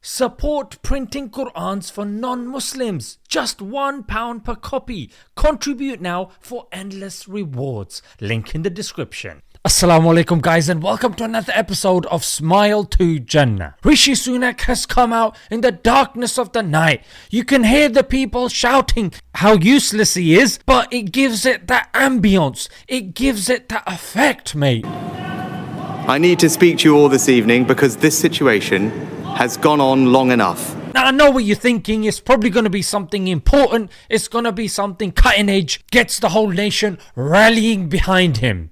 Support printing Qur'ans for non-Muslims. Just £1 per copy. Contribute now for endless rewards. Link in the description. Assalamu alaikum guys, and welcome to another episode of Smile to Jannah. Rishi Sunak has come out in the darkness of the night. You can hear the people shouting how useless he is, but it gives it that ambience. It gives it that effect, mate. I need to speak to you all this evening because this situation has gone on long enough. Now I know what you're thinking. It's probably going to be something important. It's going to be something cutting edge. Gets the whole nation rallying behind him.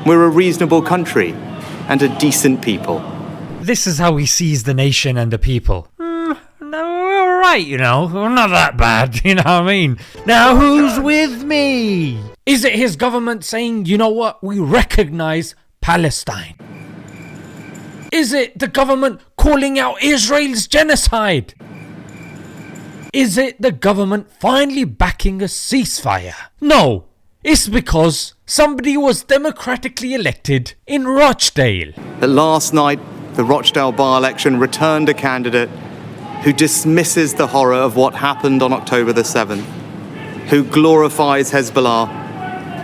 We're a reasonable country and a decent people. This is how he sees the nation and the people. No, we're alright, you know. We're not that bad, you know what I mean? Now who's with me? Is it his government saying, you know what, we recognize Palestine? Is it the government calling out Israel's genocide? Is it the government finally backing a ceasefire? No, it's because somebody was democratically elected in Rochdale. That last night, the Rochdale by-election returned a candidate who dismisses the horror of what happened on October the 7th, who glorifies Hezbollah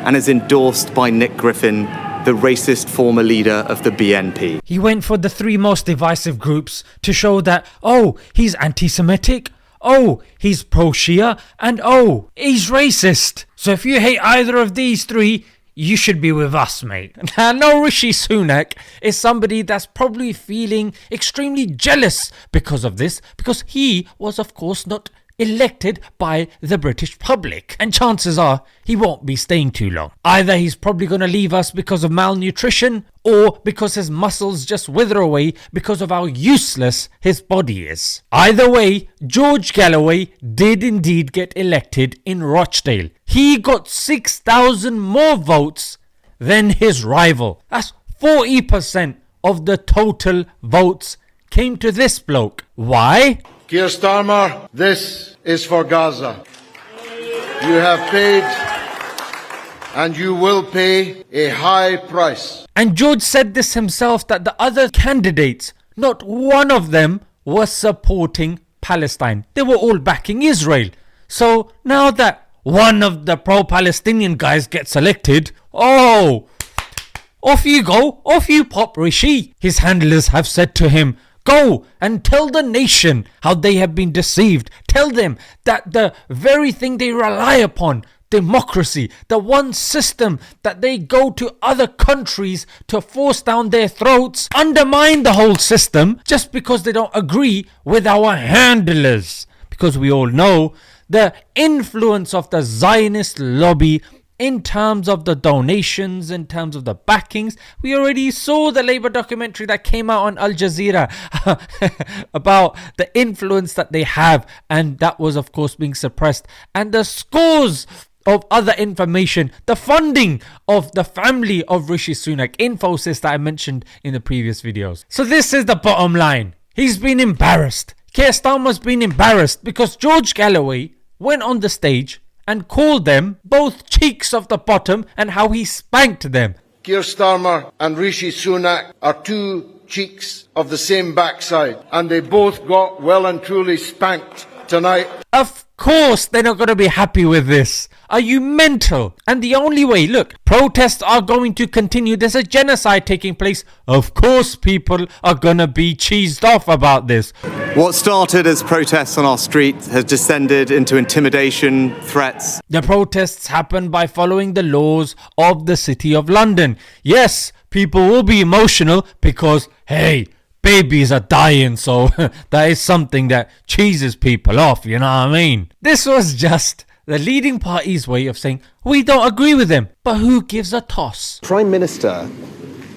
and is endorsed by Nick Griffin, the racist former leader of the BNP. He went for the three most divisive groups to show that, oh, he's anti-Semitic, oh, he's pro-Shia, and oh, he's racist. So if you hate either of these three, you should be with us, mate. Now, I know Rishi Sunak is somebody that's probably feeling extremely jealous because of this, because he was, of course, not elected by the British public, and chances are he won't be staying too long. Either he's probably going to leave us because of malnutrition, or because his muscles just wither away because of how useless his body is. Either way, George Galloway did indeed get elected in Rochdale. He got 6,000 more votes than his rival. That's 40% of the total votes came to this bloke. Why? Keir Starmer, this is for Gaza. You have paid and you will pay a high price. And George said this himself, that the other candidates, not one of them was supporting Palestine. They were all backing Israel. So now that one of the pro-Palestinian guys gets elected, oh, off you go, off you pop, Rishi. His handlers have said to him, go and tell the nation how they have been deceived. Tell them that the very thing they rely upon, democracy, the one system that they go to other countries to force down their throats, undermine the whole system just because they don't agree with our handlers. Because we all know the influence of the Zionist lobby in terms of the donations, in terms of the backings. We already saw the Labour documentary that came out on Al Jazeera about the influence that they have, and that was of course being suppressed, and the scores of other information, the funding of the family of Rishi Sunak, Infosys, that I mentioned in the previous videos. So this is the bottom line. He's been embarrassed. Keir Starmer's been embarrassed because George Galloway went on the stage and called them both cheeks of the bottom, and how he spanked them. Keir Starmer and Rishi Sunak are two cheeks of the same backside, and they both got well and truly spanked tonight. Of course they're not going to be happy with this. Are you mental? And the only way, look, protests are going to continue. There's a genocide taking place. Of course people are going to be cheesed off about this. What started as protests on our street has descended into intimidation, threats. The protests happen by following the laws of the City of London. Yes, people will be emotional because, hey, babies are dying, so that is something that cheeses people off, you know what I mean? This was just the leading party's way of saying, we don't agree with them, but who gives a toss? Prime Minister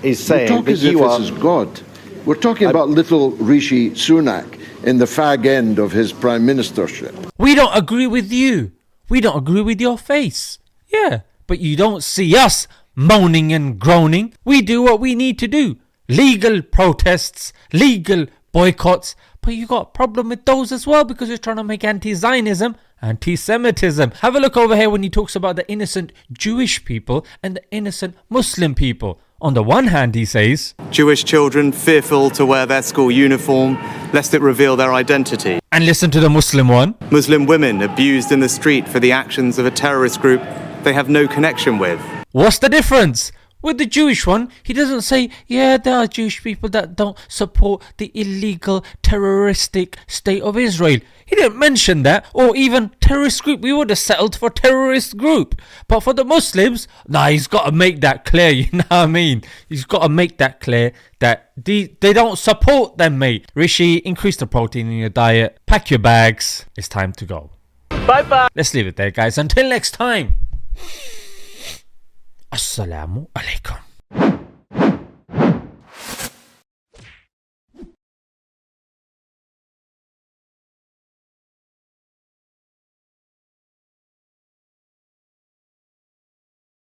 is saying talk that as if you are... this is God. We're talking about little Rishi Sunak in the fag end of his prime ministership. We don't agree with you. We don't agree with your face. Yeah, but you don't see us moaning and groaning. We do what we need to do. Legal protests, legal boycotts, but you got a problem with those as well because you're trying to make anti-Zionism, anti-Semitism. Have a look over here when he talks about the innocent Jewish people and the innocent Muslim people. On the one hand, he says, Jewish children fearful to wear their school uniform lest it reveal their identity. and listen to the Muslim one. Muslim women abused in the street for the actions of a terrorist group they have no connection with. What's the difference? With the Jewish one, he doesn't say, yeah, there are Jewish people that don't support the illegal terroristic state of Israel. He didn't mention that, or even terrorist group. We would have settled for terrorist group. But for the Muslims, he's got to make that clear, you know what I mean? He's got to make that clear that they don't support them, mate. Rishi, increase the protein in your diet. Pack your bags. It's time to go. Bye-bye. Let's leave it there, guys. Until next time. Assalamu alaikum.